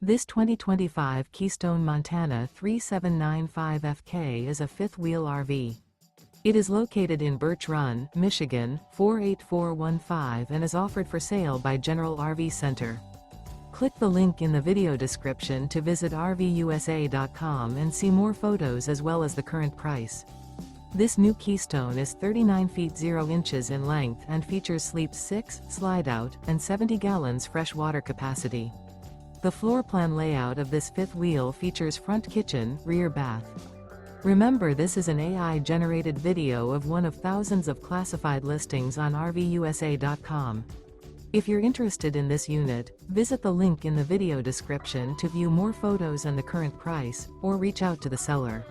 This 2025 Keystone Montana 3795FK is a fifth-wheel RV. It is located in Birch Run, Michigan, 48415 and is offered for sale by General RV Center. Click the link in the video description to visit RVUSA.com and see more photos as well as the current price. This new Keystone is 39 feet 0 inches in length and features sleep 6, slide-out, and 70 gallons fresh water capacity. The floor plan layout of this fifth wheel features front kitchen, rear bath. Remember, this is an AI-generated video of one of thousands of classified listings on RVUSA.com. If you're interested in this unit, visit the link in the video description to view more photos and the current price, or reach out to the seller.